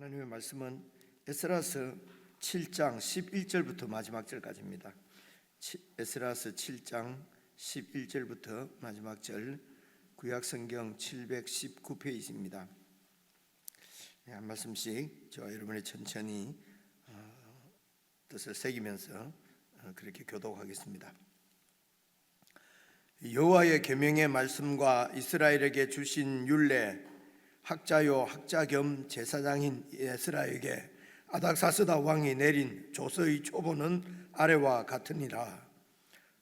하나님의 말씀은 에스라서 7장 11절부터 마지막 절까지입니다. 에스라서 7장 11절부터 마지막 절, 구약성경 719페이지입니다. 한 말씀씩 저와 여러분이 천천히 뜻을 새기면서 그렇게 교독하겠습니다. 여호와의 계명의 말씀과 이스라엘에게 주신 율례, 학자요 학자 겸 제사장인 에스라에게 아닥사스다 왕이 내린 조서의 초본은 아래와 같으니라.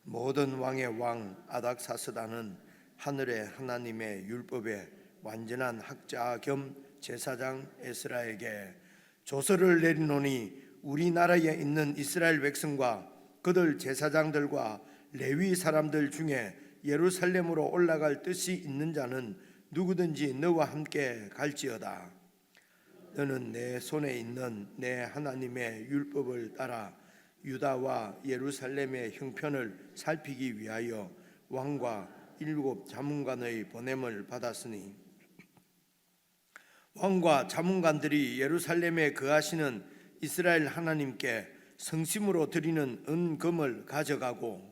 모든 왕의 왕 아닥사스다는 하늘의 하나님의 율법에 완전한 학자 겸 제사장 에스라에게 조서를 내리노니, 우리나라에 있는 이스라엘 백성과 그들 제사장들과 레위 사람들 중에 예루살렘으로 올라갈 뜻이 있는 자는 누구든지 너와 함께 갈지어다. 너는 내 손에 있는 내 하나님의 율법을 따라 유다와 예루살렘의 형편을 살피기 위하여 왕과 7 자문관의 보냄을 받았으니, 왕과 자문관들이 예루살렘에 거하시는 이스라엘 하나님께 성심으로 드리는 은금을 가져가고,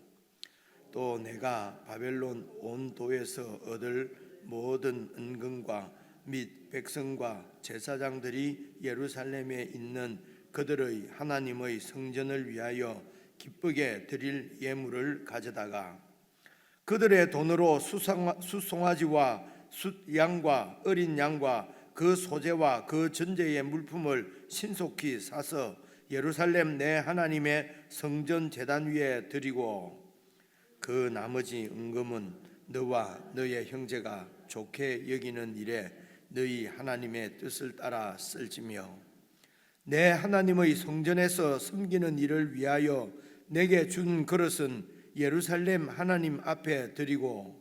또 내가 바벨론 온 도에서 얻을 모든 은금과 및 백성과 제사장들이 예루살렘에 있는 그들의 하나님의 성전을 위하여 기쁘게 드릴 예물을 가져다가 그들의 돈으로 숫송아지와 숫양과 어린 양과 그 소재와 그 전제의 물품을 신속히 사서 예루살렘 내 하나님의 성전 제단 위에 드리고, 그 나머지 은금은 너와 너의 형제가 좋게 여기는 일에 너희 하나님의 뜻을 따라 쓸지며, 내 하나님의 성전에서 섬기는 일을 위하여 내게 준 그릇은 예루살렘 하나님 앞에 드리고,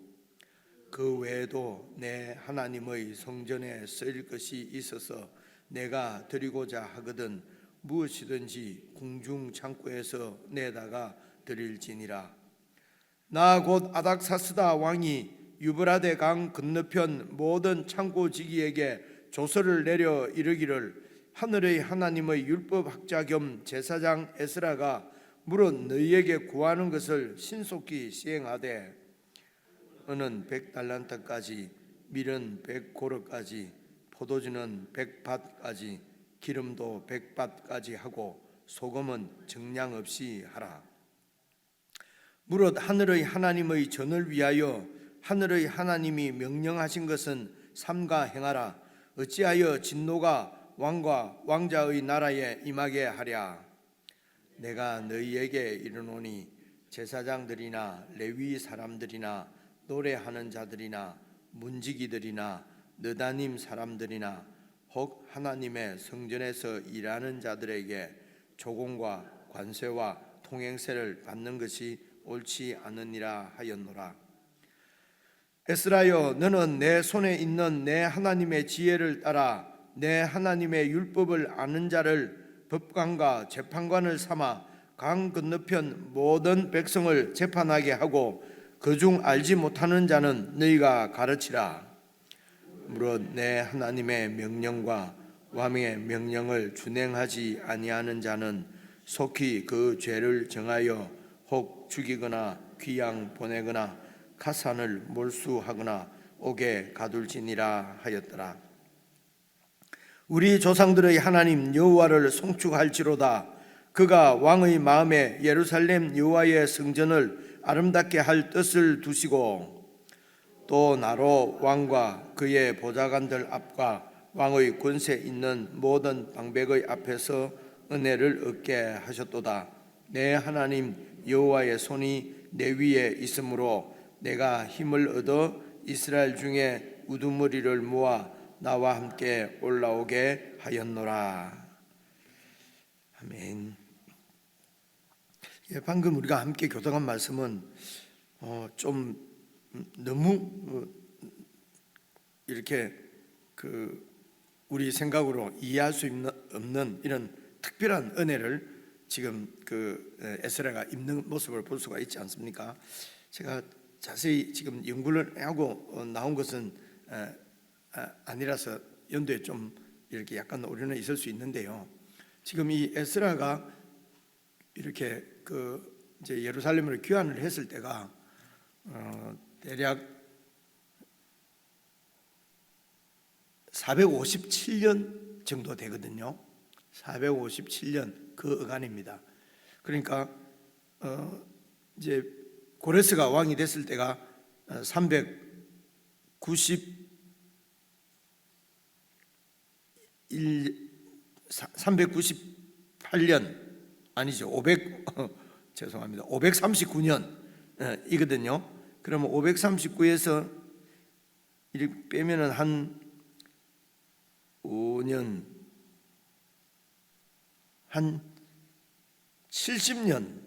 그 외에도 내 하나님의 성전에 쓰일 것이 있어서 내가 드리고자 하거든 무엇이든지 궁중 창고에서 내다가 드릴지니라. 나 곧 아닥사스다 왕이 유브라데 강 건너편 모든 창고지기에게 조서를 내려 이르기를, 하늘의 하나님의 율법학자 겸 제사장 에스라가 물어 너희에게 구하는 것을 신속히 시행하되, 은은 100달란트까지, 밀은 100고르까지, 포도주는 100밭까지, 기름도 100밭까지 하고 소금은 정량 없이 하라. 무릇 하늘의 하나님의 전을 위하여 하늘의 하나님이 명령하신 것은 삼가 행하라. 어찌하여 진노가 왕과 왕자의 나라에 임하게 하랴. 내가 너희에게 이르노니, 제사장들이나 레위 사람들이나 노래하는 자들이나 문지기들이나 느다님 사람들이나 혹 하나님의 성전에서 일하는 자들에게 조공과 관세와 통행세를 받는 것이 옳지 않으니라 하였노라. 에스라여, 너는 내 손에 있는 내 하나님의 지혜를 따라 내 하나님의 율법을 아는 자를 법관과 재판관을 삼아 강 건너편 모든 백성을 재판하게 하고, 그중 알지 못하는 자는 너희가 가르치라. 무릇 내 하나님의 명령과 왕의 명령을 준행하지 아니하는 자는 속히 그 죄를 정하여 혹 죽이거나 귀양 보내거나 가산을 몰수하거나 옥에 가둘지니라 하였더라. 우리 조상들의 하나님 여호와를 송축할지로다. 그가 왕의 마음에 예루살렘 여호와의 성전을 아름답게 할 뜻을 두시고, 또 나로 왕과 그의 보좌관들 앞과 왕의 권세 있는 모든 방백의 앞에서 은혜를 얻게 하셨도다. 내 하나님 여호와의 손이 내 위에 있으므로 내가 힘을 얻어 이스라엘 중에 우두머리를 모아 나와 함께 올라오게 하였노라. 아멘. 방금 우리가 함께 교독한 말씀은 좀 너무 이렇게 우리 생각으로 이해할 수 없는 이런 특별한 은혜를 지금 에스라가 입는 모습을 볼 수가 있지 않습니까? 제가 자세히 지금 연구를 하고 나온 것은 아니라서 연도에 좀 이렇게 약간 오류는 있을 수 있는데요. 지금 이 에스라가 이렇게 이제 예루살렘으로 귀환을 했을 때가 대략 457년 정도 되거든요. 457년 그 어간입니다. 그러니까 이제 고레스가 왕이 됐을 때가 398년 아니죠. 죄송합니다. 539년 이거든요. 그러면 539에서 이렇게 빼면은 한 5년, 한 70년,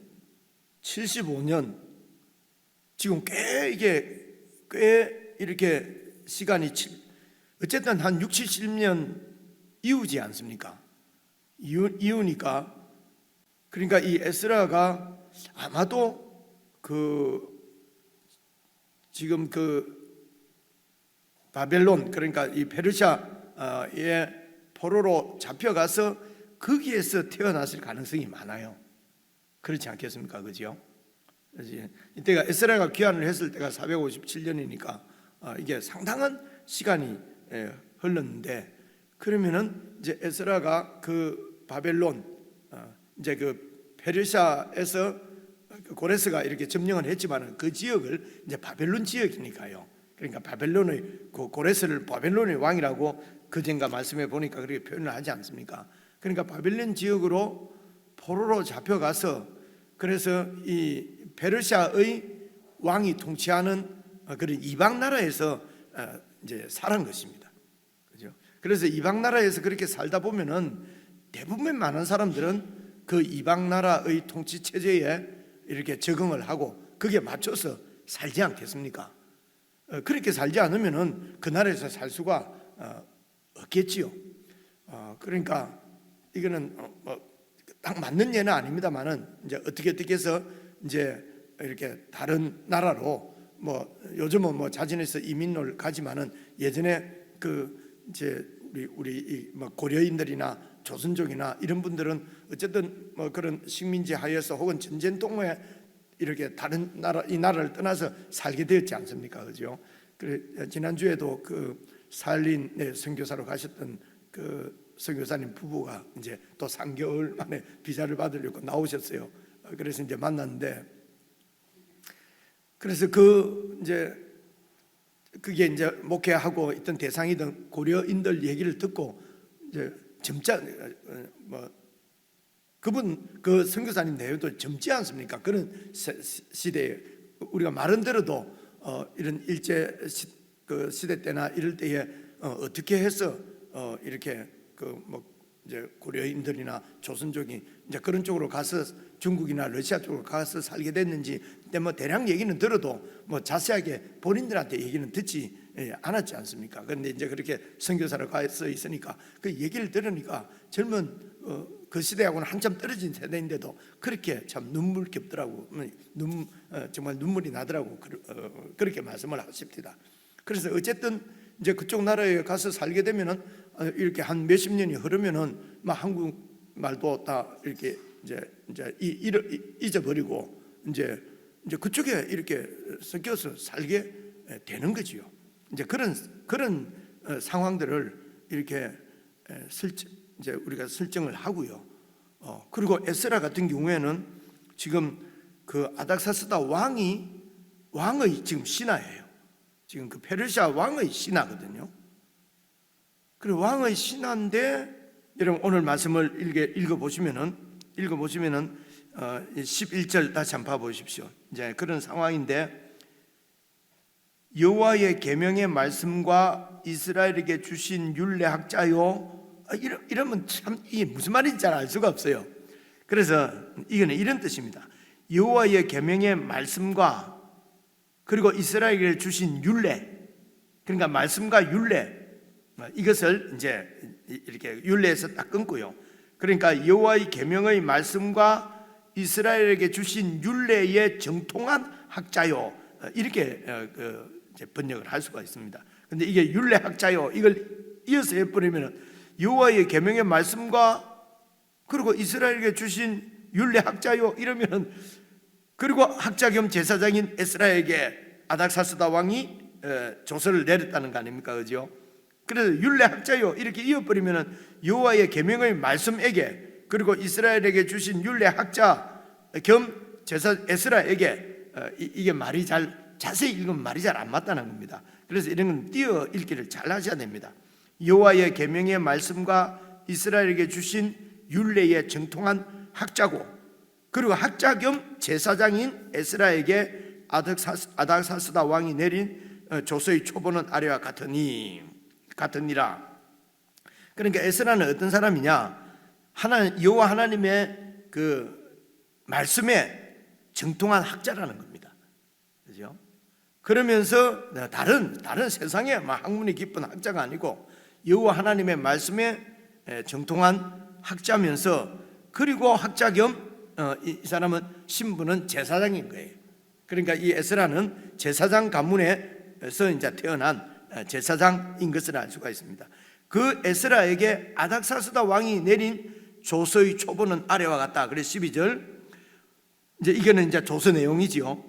75년, 지금 꽤 이렇게 시간이 어쨌든 한 6, 70년 이후지 않습니까? 이후니까, 그러니까 이 에스라가 아마도 지금 바벨론, 그러니까 이 페르시아의 포로로 잡혀가서 거기에서 태어났을 가능성이 많아요. 그렇지 않겠습니까? 그죠? 이때가 에스라가 귀환을 했을 때가 457년이니까 이게 상당한 시간이 흘렀는데, 그러면은 이제 에스라가 그 바벨론, 이제 그 페르시아에서 고레스가 이렇게 점령을 했지만은 그 지역을 이제 바벨론 지역이니까요. 그러니까 바벨론의 고레스를 바벨론의 왕이라고 그전가 말씀해 보니까 그렇게 표현을 하지 않습니까? 그러니까 바벨론 지역으로 포로로 잡혀가서, 그래서 이 페르시아의 왕이 통치하는 그런 이방 나라에서 이제 살은 것입니다. 그죠? 그래서 이방 나라에서 그렇게 살다 보면은 대부분 많은 사람들은 그 이방 나라의 통치 체제에 이렇게 적응을 하고 거기에 맞춰서 살지 않겠습니까? 그렇게 살지 않으면은 그 나라에서 살 수가 없겠지요. 그러니까 이거는 딱 맞는 예는 아닙니다만은 이제 어떻게 해서 이제 이렇게 다른 나라로 요즘은 자진해서 이민을 가지만은 예전에 이제 우리 고려인들이나 조선족이나 이런 분들은 어쨌든 그런 식민지 하에서 혹은 전쟁 동호에 이렇게 다른 나라, 이 나라를 떠나서 살게 되었지 않습니까? 그죠? 그래, 지난주에도 사할린의 선교사로 가셨던 선교사님 부부가 이제 또 3개월 만에 비자를 받으려고 나오셨어요. 그래서 이제 만났는데, 그래서 그게 이제 목회하고 있던 대상이던 고려인들 얘기를 듣고 이제 그 선교사님 내외도 젊지 않습니까? 그런 시대에 우리가 말은 들어도 이런 일제 시대 때나 이럴 때에 어떻게 해서 이렇게 이제 고려인들이나 조선족이 이제 그런 쪽으로 가서 중국이나 러시아 쪽으로 가서 살게 됐는지, 근데 대략 얘기는 들어도 자세하게 본인들한테 얘기는 듣지 않았지 않습니까? 그런데 이제 그렇게 선교사로 가서 있으니까 그 얘기를 들으니까 젊은 그 시대하고는 한참 떨어진 세대인데도 그렇게 참 눈물겹더라고. 정말 눈물이 나더라고. 그렇게 말씀을 하십니다. 그래서 어쨌든 이제 그쪽 나라에 가서 살게 되면은 이렇게 한 몇십 년이 흐르면은 한국 말도 다 이렇게 이제 잊어버리고 이제 그쪽에 이렇게 섞여서 살게 되는 거지요. 이제 그런 상황들을 이렇게 이제 우리가 설정을 하고요. 그리고 에스라 같은 경우에는 지금 아닥사스다 왕의 지금 신하예요. 지금 페르시아 왕의 신하거든요. 그리고 왕의 신하인데, 여러분 오늘 말씀을 읽어보시면은 11절 다시 한번 봐보십시오. 이제 그런 상황인데, 여호와의 계명의 말씀과 이스라엘에게 주신 율례학자요. 이러면 참 이게 무슨 말인지 잘 알 수가 없어요. 그래서 이거는 이런 뜻입니다. 여호와의 계명의 말씀과 그리고 이스라엘에게 주신 율례, 그러니까 말씀과 율례, 이것을 이제 이렇게 율례에서 딱 끊고요. 그러니까 여호와의 계명의 말씀과 이스라엘에게 주신 율례에 정통한 학자요, 이렇게 이제 번역을 할 수가 있습니다. 근데 이게 율례학자요, 이걸 이어서 해버리면 여호와의 계명의 말씀과 그리고 이스라엘에게 주신 율례 학자요 이러면은, 그리고 학자 겸 제사장인 에스라에게 아닥사스다 왕이 조서를 내렸다는 거 아닙니까? 그죠? 그래서 율례 학자요 이렇게 이어버리면은 여호와의 계명의 말씀에게, 그리고 이스라엘에게 주신 율례 학자 겸 제사 에스라에게, 이게 말이 자세히 읽으면 말이 잘 안 맞다는 겁니다. 그래서 이런 건 띄어 읽기를 잘 하셔야 됩니다. 여호와의 계명의 말씀과 이스라엘에게 주신 율례에 정통한 학자고, 그리고 학자 겸 제사장인 에스라에게 아닥사스다 왕이 내린 조서의 초본은 아래와 같으니라. 그러니까 에스라는 어떤 사람이냐? 여호와 하나님의 그 말씀에 정통한 학자라는 겁니다. 그죠? 그러면서 다른 세상에 학문이 깊은 학자가 아니고 여호와 하나님의 말씀에 정통한 학자면서, 그리고 학자 겸 이 사람은 신분은 제사장인 거예요. 그러니까 이 에스라는 제사장 가문에서 이제 태어난 제사장인 것을 알 수가 있습니다. 그 에스라에게 아닥사스다 왕이 내린 조서의 초본은 아래와 같다. 그래서 12절, 이제 이거는 이제 조서 내용이지요.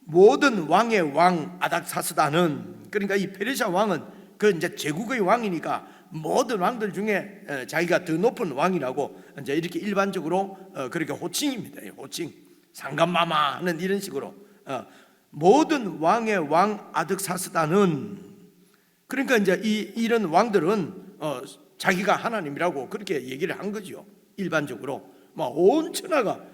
모든 왕의 왕 아닥사스다는, 그러니까 이 페르시아 왕은 그 이제 제국의 왕이니까 모든 왕들 중에 자기가 더 높은 왕이라고 이제 이렇게 일반적으로 그렇게 호칭입니다. 호칭, 상감마마 하는 이런 식으로 모든 왕의 왕 아닥사스다는, 그러니까 이제 이런 왕들은 자기가 하나님이라고 그렇게 얘기를 한 거죠. 일반적으로 온 천하가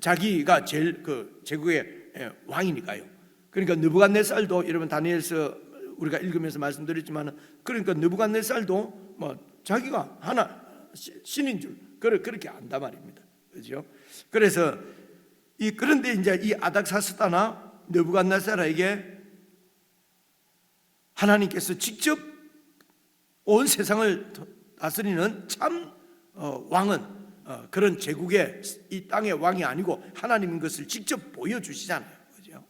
자기가 제일 그 제국의 왕이니까요. 그러니까 느부갓네살도, 여러분 다니엘서 우리가 읽으면서 말씀드렸지만, 그러니까 느부갓네살도 자기가 하나 신인 줄 그렇게 안단 말입니다. 그렇죠? 그래서 그런데 이제 이 아닥사스다나 느부갓네살에게 하나님께서 직접 온 세상을 다스리는 참 왕은 그런 제국의 이 땅의 왕이 아니고 하나님인 것을 직접 보여주시잖아요. 그죠?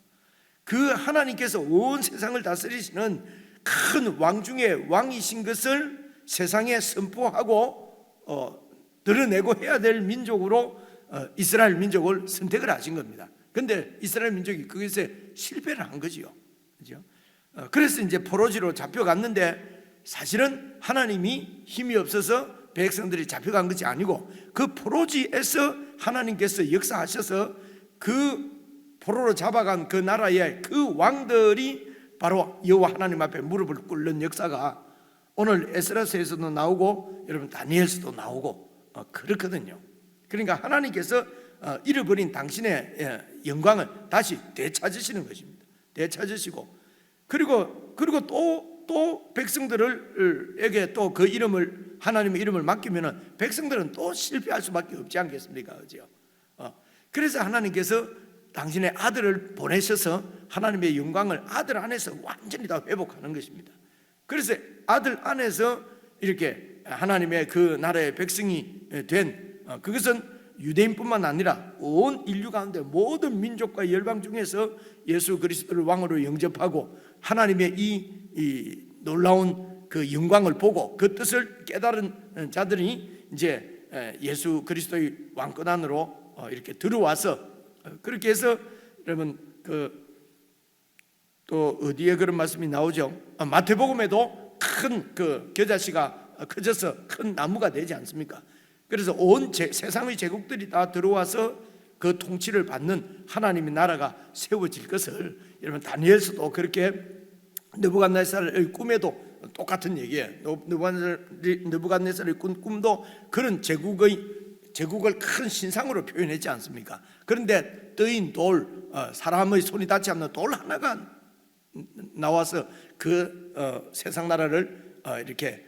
그 하나님께서 온 세상을 다스리시는 큰 왕 중에 왕이신 것을 세상에 선포하고 드러내고 해야 될 민족으로 이스라엘 민족을 선택을 하신 겁니다. 그런데 이스라엘 민족이 그것에 실패를 한 거지요. 그죠? 그래서 이제 포로지로 잡혀갔는데, 사실은 하나님이 힘이 없어서 백성들이 잡혀간 것이 아니고 그 포로지에서 하나님께서 역사하셔서 그 포로로 잡아간 그 나라의 그 왕들이 바로 여호와 하나님 앞에 무릎을 꿇는 역사가 오늘 에스라서에서도 나오고 여러분 다니엘서도 나오고 그렇거든요. 그러니까 하나님께서 잃어버린 당신의 영광을 다시 되찾으시는 것입니다. 되찾으시고, 그리고 또 백성들에게 또 그 이름을, 하나님의 이름을 맡기면은 백성들은 또 실패할 수밖에 없지 않겠습니까? 그죠? 그래서 하나님께서 당신의 아들을 보내셔서 하나님의 영광을 아들 안에서 완전히 다 회복하는 것입니다. 그래서 아들 안에서 이렇게 하나님의 그 나라의 백성이 된, 그것은 유대인뿐만 아니라 온 인류 가운데 모든 민족과 열방 중에서 예수 그리스도를 왕으로 영접하고 하나님의 이 놀라운 그 영광을 보고 그 뜻을 깨달은 자들이 이제 예수 그리스도의 왕권 안으로 이렇게 들어와서, 그렇게 해서 여러분 또 어디에 그런 말씀이 나오죠? 마태복음에도 큰 그 겨자씨가 커져서 큰 나무가 되지 않습니까? 그래서 온 세상의 제국들이 다 들어와서 그 통치를 받는 하나님의 나라가 세워질 것을, 여러분 다니엘서도 그렇게 느부갓네살의 꿈에도 똑같은 얘기예요. 느부갓네살의 꾼 꿈도 그런 제국을 큰 신상으로 표현했지 않습니까? 그런데 뜨인 돌, 사람의 손이 닿지 않는 돌 하나가 나와서 그 세상 나라를 이렇게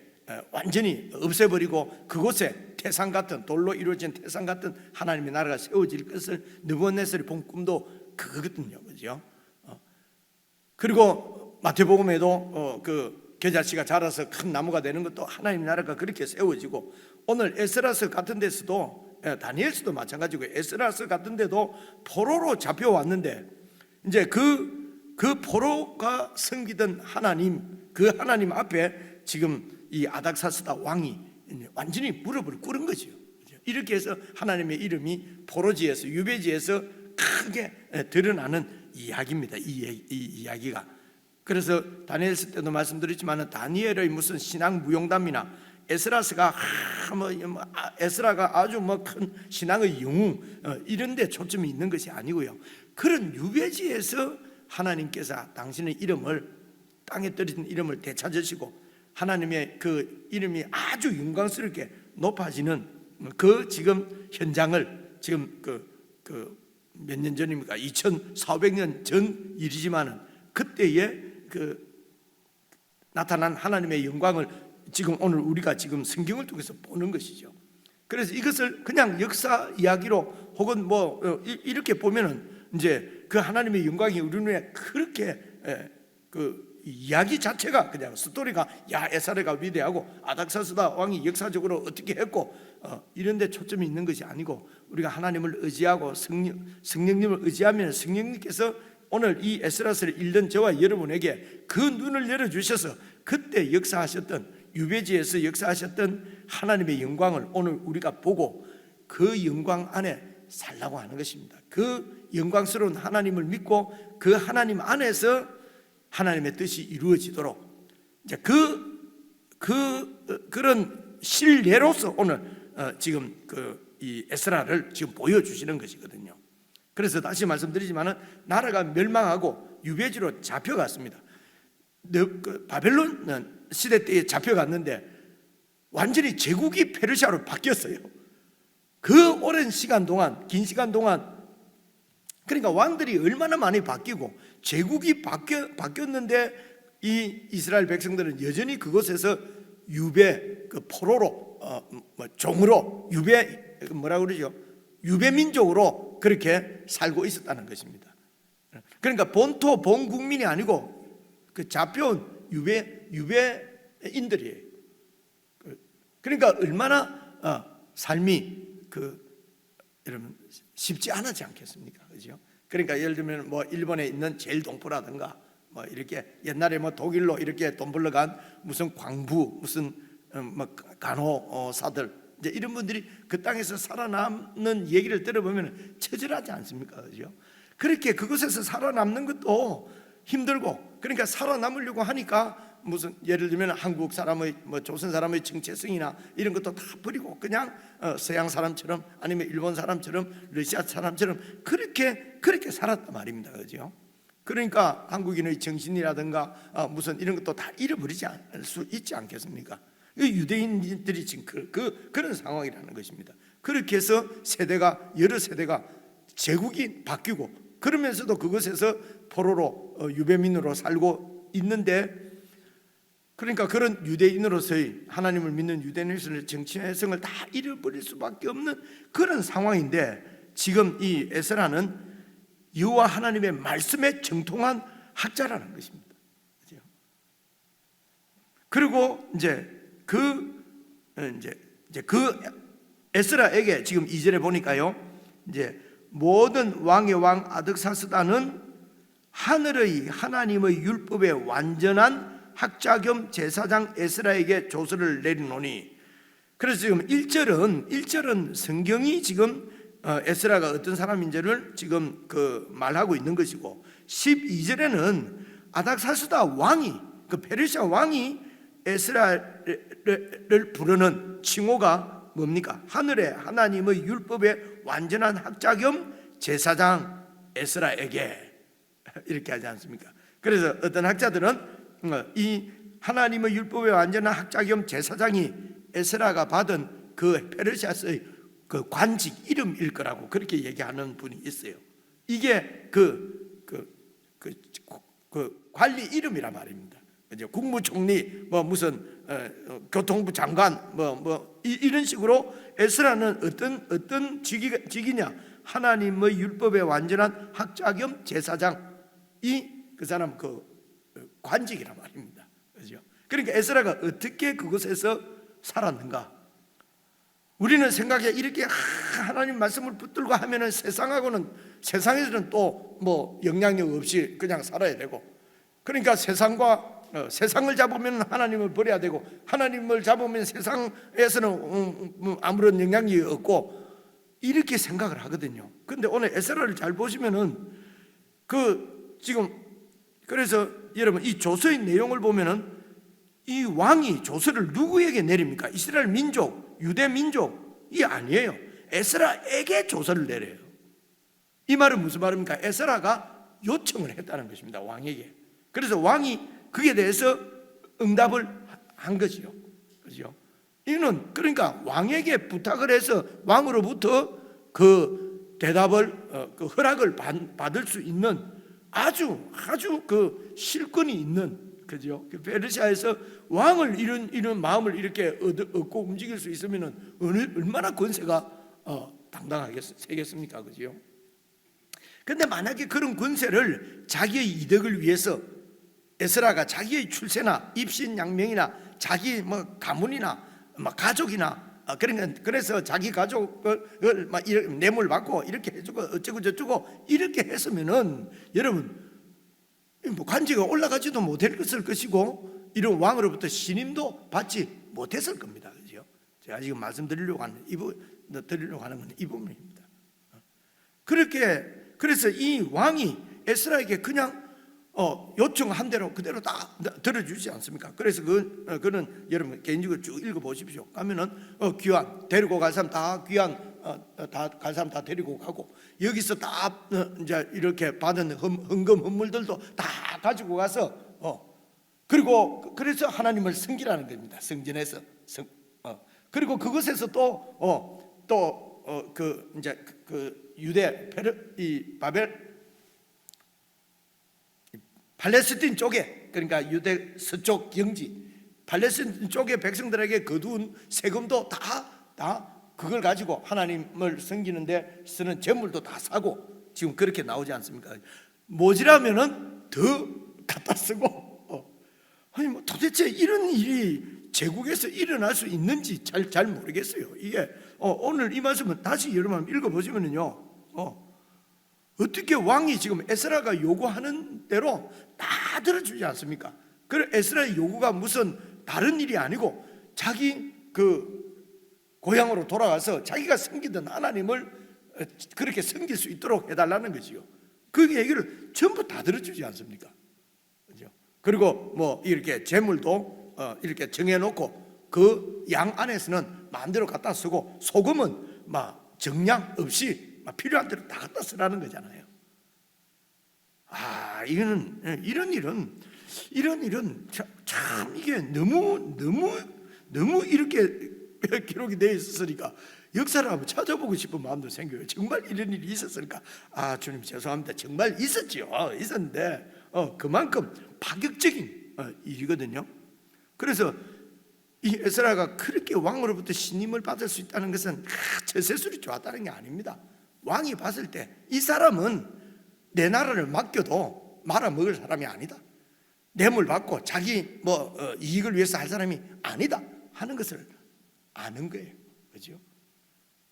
완전히 없애버리고 그곳에 태산 같은, 돌로 이루어진 태산 같은 하나님의 나라가 세워질 것을 느부갓네살이 본 꿈도 그거거든요. 그죠? 그리고 마태복음에도 그 겨자씨가 자라서 큰 나무가 되는 것도 하나님의 나라가 그렇게 세워지고, 오늘 에스라서 같은 데서도, 다니엘서도 마찬가지고 에스라서 같은 데도 포로로 잡혀왔는데, 이제 그 포로가 섬기던 하나님, 그 하나님 앞에 지금 이 아닥사스다 왕이 완전히 무릎을 꿇은 거죠. 이렇게 해서 하나님의 이름이 포로지에서, 유배지에서 크게 드러나는 이야기입니다. 이 이야기가. 그래서 다니엘서 때도 말씀드렸지만 다니엘의 무슨 신앙 무용담이나 에스라가 아주 큰 신앙의 영웅 이런 데 초점이 있는 것이 아니고요, 그런 유배지에서 하나님께서 당신의 이름을, 땅에 떨어진 이름을 되찾으시고 하나님의 그 이름이 아주 영광스럽게 높아지는 그 지금 현장을, 지금 몇 년 전입니까? 2400년 전 일이지만은 그때에 나타난 하나님의 영광을 지금 오늘 우리가 지금 성경을 통해서 보는 것이죠. 그래서 이것을 그냥 역사 이야기로 혹은 이렇게 보면은 이제 그 하나님의 영광이 우리 눈에 그렇게 이야기 자체가 그냥 스토리가 에스라가 위대하고 아닥사스다 왕이 역사적으로 어떻게 했고 이런 데 초점이 있는 것이 아니고, 우리가 하나님을 의지하고 성령님을 의지하면 성령님께서 오늘 이 에스라서를 읽는 저와 여러분에게 그 눈을 열어주셔서 그때 역사하셨던, 유배지에서 역사하셨던 하나님의 영광을 오늘 우리가 보고 그 영광 안에 살라고 하는 것입니다. 그 영광스러운 하나님을 믿고 그 하나님 안에서 하나님의 뜻이 이루어지도록 이제 그런 실례로서 오늘 지금 이 에스라를 지금 보여주시는 것이거든요. 그래서 다시 말씀드리지만은 나라가 멸망하고 유배지로 잡혀갔습니다. 바벨론 시대 때에 잡혀갔는데 완전히 제국이 페르시아로 바뀌었어요. 그 오랜 시간 동안, 긴 시간 동안, 그러니까 왕들이 얼마나 많이 바뀌고 제국이 바뀌었는데 이 이스라엘 백성들은 여전히 그곳에서 유배, 포로로, 종으로, 유배 민족으로 그렇게 살고 있었다는 것입니다. 그러니까 본토 본국민이 아니고 잡혀온 유배인들이에요. 그러니까 얼마나 삶이 여러분 쉽지 않았지 않겠습니까? 그죠? 그러니까 예를 들면 일본에 있는 제일 동포라든가 이렇게 옛날에 독일로 이렇게 돈 벌러간 무슨 광부, 무슨 간호사들, 이제 이런 분들이 그 땅에서 살아남는 얘기를 들어보면 처절하지 않습니까? 그죠? 그렇게 그곳에서 살아남는 것도 힘들고, 그러니까 살아남으려고 하니까 무슨 예를 들면 한국 사람의 조선 사람의 정체성이나 이런 것도 다 버리고 그냥 서양 사람처럼 아니면 일본 사람처럼 러시아 사람처럼 그렇게 살았단 말입니다. 그죠? 그러니까 한국인의 정신이라든가 무슨 이런 것도 다 잃어버리지 않을 수 있지 않겠습니까? 유대인들이 지금 그런 상황이라는 것입니다. 그렇게 해서 여러 세대가 제국이 바뀌고, 그러면서도 그것에서 포로로 유배민으로 살고 있는데, 그러니까 그런 유대인으로서의, 하나님을 믿는 유대인으로서의 정체성을 다 잃어버릴 수밖에 없는 그런 상황인데, 지금 이 에스라는 여호와 하나님의 말씀에 정통한 학자라는 것입니다. 그리고 이제 그 에스라에게 지금 2절에 보니까요, 이제 모든 왕의 왕 아득사스다는 하늘의 하나님의 율법에 완전한 학자 겸 제사장 에스라에게 조서를 내리노니. 그래서 지금 1절은 성경이 지금 에스라가 어떤 사람인지를 지금 말하고 있는 것이고, 12절에는 아닥사스다 왕이, 페르시아 왕이 에스라를 부르는 칭호가 뭡니까? 하늘의 하나님의 율법에 완전한 학자 겸 제사장 에스라에게, 이렇게 하지 않습니까? 그래서 어떤 학자들은 이 하나님의 율법에 완전한 학자 겸 제사장이 에스라가 받은 그 페르시아서의 관직 이름일 거라고 그렇게 얘기하는 분이 있어요. 이게 관리 이름이란 말입니다. 이제 국무총리, 무슨 교통부 장관, 이런 식으로 에스라는 어떤 직이냐? 하나님의 율법에 완전한 학자 겸 제사장이 그 사람 관직이란 말입니다. 그죠? 그러니까 에스라가 어떻게 그곳에서 살았는가? 우리는 생각해 이렇게 하나님 말씀을 붙들고 하면은 세상에서는 또 영향력 없이 그냥 살아야 되고, 그러니까 세상과 세상을 잡으면 하나님을 버려야 되고 하나님을 잡으면 세상에서는 아무런 영향이 없고 이렇게 생각을 하거든요. 그런데 오늘 에스라를 잘 보시면은 지금 그래서 여러분 이 조서의 내용을 보면은 이 왕이 조서를 누구에게 내립니까? 이스라엘 민족, 유대 민족이 아니에요. 에스라에게 조서를 내려요. 이 말은 무슨 말입니까? 에스라가 요청을 했다는 것입니다. 왕에게. 그래서 왕이 그에 대해서 응답을 한 것이요. 그렇죠? 이는 그러니까 왕에게 부탁을 해서 왕으로부터 그 대답을 그 허락을 받을 수 있는 아주 그 실권이 있는, 그죠? 페르시아에서 왕을 이런 마음을 이렇게 얻고 움직일 수 있으면은 얼마나 권세가 당당하겠습니까, 그죠? 그런데 만약에 그런 권세를 자기의 이득을 위해서 에스라가 자기의 출세나 입신양명이나 자기 가문이나 가족이나 그래서 자기 가족을 뇌물 받고 이렇게 해주고 어쩌고 저쩌고 이렇게 했으면은 여러분 관직에 올라가지도 못할 것이고 이런 왕으로부터 신임도 받지 못했을 겁니다. 그죠? 제가 지금 말씀드리려고 하는 건 이 부분입니다. 그래서 이 왕이 에스라에게 그냥 요청한 대로 그대로 다 들어주지 않습니까? 그래서 그는 여러분 개인적으로 쭉 읽어보십시오. 가면은 귀환 데리고 갈 사람 다 귀환 다 갈 사람 다 데리고 가고 여기서 다 이제 이렇게 받은 헌금 헌물들도 다 가지고 가서 그리고 그래서 하나님을 섬기라는 겁니다. 성전에서 그리고 그것에서 이제 유대 이 팔레스틴 쪽에, 그러니까 유대 서쪽 경지 팔레스틴 쪽의 백성들에게 거두은 세금도 다 그걸 가지고 하나님을 섬기는데 쓰는 재물도 다 사고 지금 그렇게 나오지 않습니까? 모자라면은 더 갖다 쓰고 아니 도대체 이런 일이 제국에서 일어날 수 있는지 잘 모르겠어요. 이게 오늘 이 말씀은 다시 여러분 읽어보시면은요 어떻게 왕이 지금 에스라가 요구하는 대로 다 들어주지 않습니까? 그래 에스라의 요구가 무슨 다른 일이 아니고 자기 고향으로 돌아가서 자기가 섬기던 하나님을 그렇게 섬길 수 있도록 해달라는 것이요. 그 얘기를 전부 다 들어주지 않습니까? 그죠? 그리고 이렇게 재물도 이렇게 정해놓고 그 양 안에서는 마음대로 갖다 쓰고 소금은 정량 없이 필요한 대로 다 갖다 쓰라는 거잖아요. 이거는 이런 일은 참 이게 너무 이렇게 기록이 되어 있었으니까 역사를 한번 찾아보고 싶은 마음도 생겨요. 정말 이런 일이 있었을까? 주님 죄송합니다. 정말 있었지요. 있었는데 그만큼 파격적인 일이거든요. 그래서 이 에스라가 그렇게 왕으로부터 신임을 받을 수 있다는 것은 처세술이 좋았다는 게 아닙니다. 왕이 봤을 때 이 사람은 내 나라를 맡겨도 말아먹을 사람이 아니다. 뇌물 받고 자기 이익을 위해서 할 사람이 아니다 하는 것을 아는 거예요. 그죠?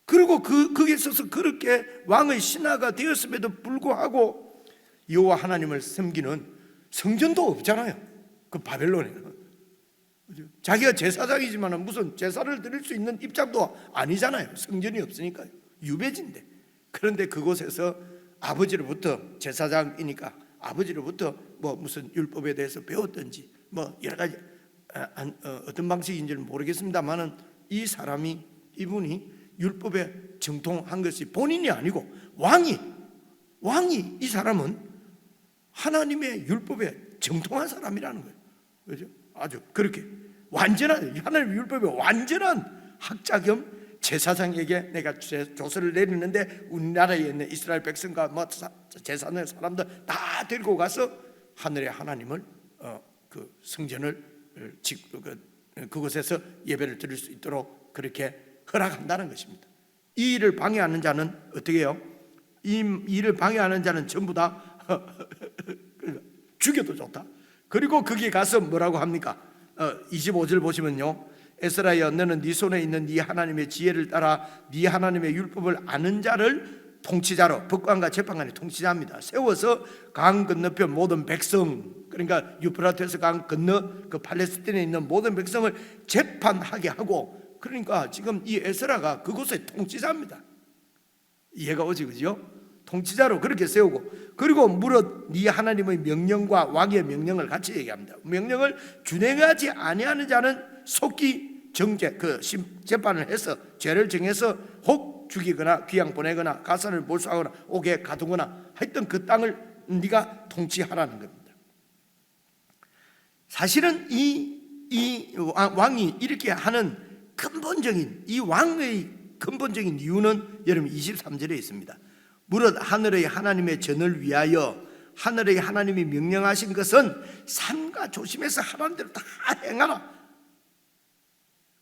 그리고 거기에 있어서 그렇게 왕의 신하가 되었음에도 불구하고 여호와 하나님을 섬기는 성전도 없잖아요. 그 바벨론에는. 그죠? 자기가 제사장이지만 무슨 제사를 드릴 수 있는 입장도 아니잖아요. 성전이 없으니까요. 유배지인데. 그런데 그곳에서 아버지로부터 제사장이니까 아버지로부터 무슨 율법에 대해서 배웠든지 여러 가지 어떤 방식인지는 모르겠습니다만은 이분이 율법에 정통한 것이 본인이 아니고 왕이 이 사람은 하나님의 율법에 정통한 사람이라는 거예요. 그렇죠? 아주 그렇게 완전한 하나님의 율법에 완전한 학자 겸 제사장에게 내가 조서를 내리는데 우리나라에 있는 이스라엘 백성과 제사하는 사람들 다 데리고 가서 하늘의 하나님을 그 성전을 그곳에서 예배를 드릴 수 있도록 그렇게 허락한다는 것입니다. 이 일을 방해하는 자는 어떻게 해요? 이 일을 방해하는 자는 전부 다 죽여도 좋다. 그리고 거기 가서 뭐라고 합니까? 25절 보시면요, 에스라여 너는 네 손에 있는 네 하나님의 지혜를 따라 네 하나님의 율법을 아는 자를 통치자로, 법관과 재판관의 통치자입니다. 세워서 강 건너편 모든 백성, 그러니까 유프라테스 강 건너 그 팔레스틴에 있는 모든 백성을 재판하게 하고, 그러니까 지금 이 에스라가 그곳의 통치자입니다. 이해가 오지, 그죠? 통치자로 그렇게 세우고, 그리고 무릇 네 하나님의 명령과 왕의 명령을 같이 얘기합니다. 명령을 준행하지 아니하는 자는 속기 정죄, 그 재판을 해서 죄를 정해서 혹 죽이거나 귀양 보내거나 가산을 몰수하거나 옥에 가두거나 하여튼 그 땅을 네가 통치하라는 겁니다. 사실은 이 왕이 이렇게 하는 근본적인, 이 왕의 근본적인 이유는 여러분 23절에 있습니다. 무릇 하늘의 하나님의 전을 위하여 하늘의 하나님이 명령하신 것은 삼가 조심해서 하라는 대로 다 행하라.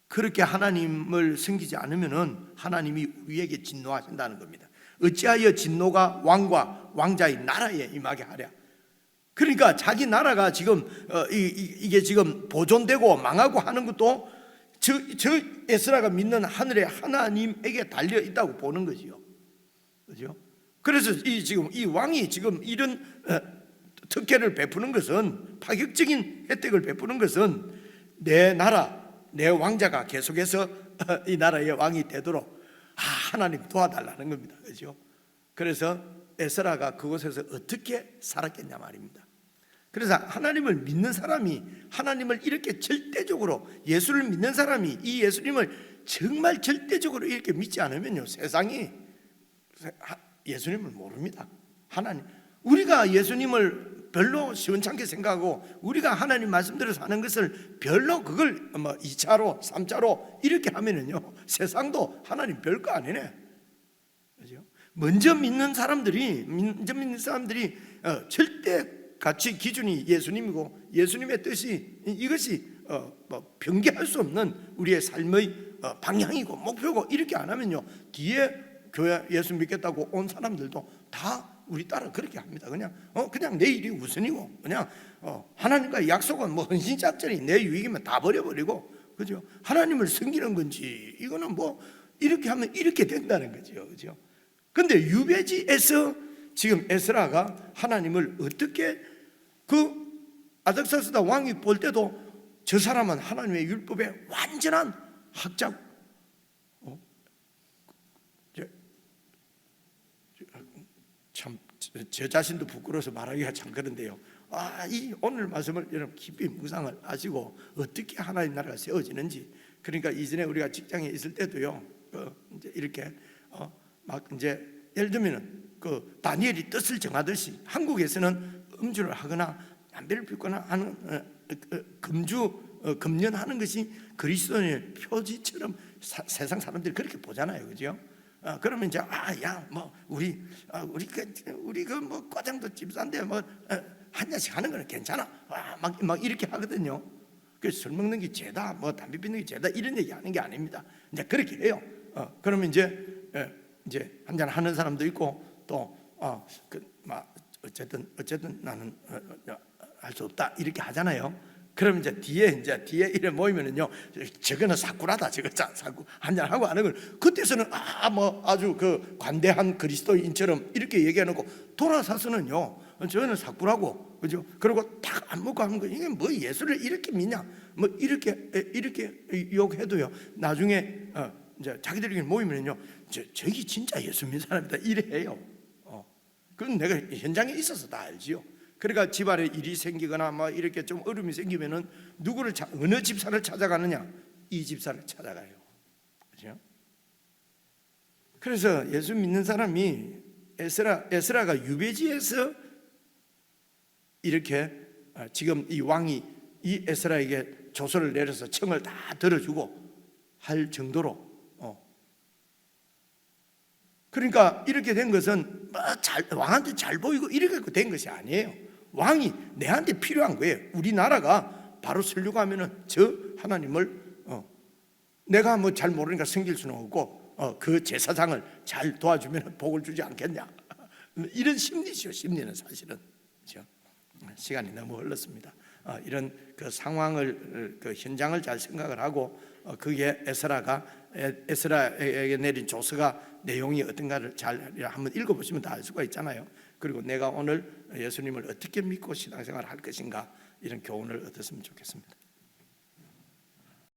그렇게 하나님을 섬기지 않으면 하나님이 우리에게 진노하신다는 겁니다. 어찌하여 진노가 왕과 왕자의 나라에 임하게 하랴. 그러니까 자기 나라가 지금 이게 지금 보존되고 망하고 하는 것도 저 에스라가 믿는 하늘의 하나님에게 달려 있다고 보는 거지요. 그죠? 그래서 지금 이 왕이 지금 이런 특혜를 베푸는 것은, 파격적인 혜택을 베푸는 것은 내 나라, 내 왕자가 계속해서 이 나라의 왕이 되도록 하나님 도와달라는 겁니다. 그죠? 그래서 에스라가 그곳에서 어떻게 살았겠냐 말입니다. 그래서 하나님을 믿는 사람이, 하나님을 이렇게 절대적으로, 예수를 믿는 사람이 이 예수님을 정말 절대적으로 이렇게 믿지 않으면요, 세상이 예수님을 모릅니다. 하나님, 우리가 예수님을 별로 시원찮게 생각하고 우리가 하나님 말씀대로 사는 것을 별로 그걸 2차로 3차로 이렇게 하면은요, 세상도 하나님 별거 아니네. 그죠? 먼저 믿는 사람들이 절대 가치 기준이 예수님이고, 예수님의 뜻이 이것이 변개할 수 없는 우리의 삶의 방향이고 목표고, 이렇게 안 하면요, 뒤에 교회 예수 믿겠다고 온 사람들도 다 우리 따라 그렇게 합니다. 그냥 내 일이 우선이고, 그냥 하나님과의 약속은 헌신작전이 내 유익이면 다 버려버리고, 그죠? 하나님을 섬기는 건지, 이거는 이렇게 하면 이렇게 된다는 거죠, 그죠? 근데 유배지에서 지금 에스라가 하나님을 어떻게, 그 아닥사스다 왕이 볼 때도 저 사람은 하나님의 율법의 완전한 학자고, 참 저 자신도 부끄러워서 말하기가 참 그런데요. 이 오늘 말씀을 여러분 깊이 묵상을 하시고 어떻게 하나님 나라가 세워지는지, 그러니까 이전에 우리가 직장에 있을 때도요, 이제 이렇게 막 이제 예를 들면은 그 다니엘이 뜻을 정하듯이 한국에서는 음주를 하거나 담배를 피거나 하는 금연하는 것이 그리스도인의 표지처럼 세상 사람들이 그렇게 보잖아요, 그죠? 그러면 이제 우리 그 과장도 집사인데 한 잔씩 하는 거는 괜찮아, 막 이렇게 하거든요. 그래서 술 먹는 게 죄다, 담배 피는 게 죄다, 이런 얘기 하는 게 아닙니다. 이제 그렇게 해요. 그러면 이제 한 잔 하는 사람도 있고, 또 어쨌든 나는 할 수 없다, 이렇게 하잖아요. 그럼 이제 뒤에 이래 모이면은요, 저거는 사쿠라다, 저거 사쿠 한잔 하고 하는 걸, 그때서는 아주 그 관대한 그리스도인처럼 이렇게 얘기해놓고, 돌아서서는요, 저는 사쿠라고, 그죠? 그리고 딱 안 먹고 하는 거, 이게 예수를 이렇게 믿냐, 이렇게 욕해도요, 나중에 이제 자기들끼리 모이면은요, 저기 진짜 예수 믿는 사람이다, 이래 해요. 그건 내가 현장에 있어서 다 알지요. 그러니까 집안에 일이 생기거나 이렇게 좀 어려움이 생기면은 어느 집사를 찾아가느냐? 이 집사를 찾아가요. 그렇죠? 그래서 예수 믿는 사람이 에스라가 유배지에서 이렇게 지금 이 왕이 이 에스라에게 조서를 내려서 청을 다 들어주고 할 정도로, 그러니까 이렇게 된 것은 왕한테 잘 보이고 이렇게 된 것이 아니에요. 왕이 내한테 필요한 거예요. 우리나라가 바로 설교하면은 저 하나님을 내가 잘 모르니까 섬길 수는 없고 그 제사장을 잘 도와주면 복을 주지 않겠냐, 이런 심리죠. 심리는 사실은. 그렇죠? 시간이 너무 흘렀습니다. 이런 그 상황을 그 현장을 잘 생각을 하고 그게 에스라에게 내린 조서가 내용이 어떤가를 잘 한번 읽어보시면 다 알 수가 있잖아요. 그리고 내가 오늘 예수님을 어떻게 믿고 신앙생활을 할 것인가 이런 교훈을 얻었으면 좋겠습니다.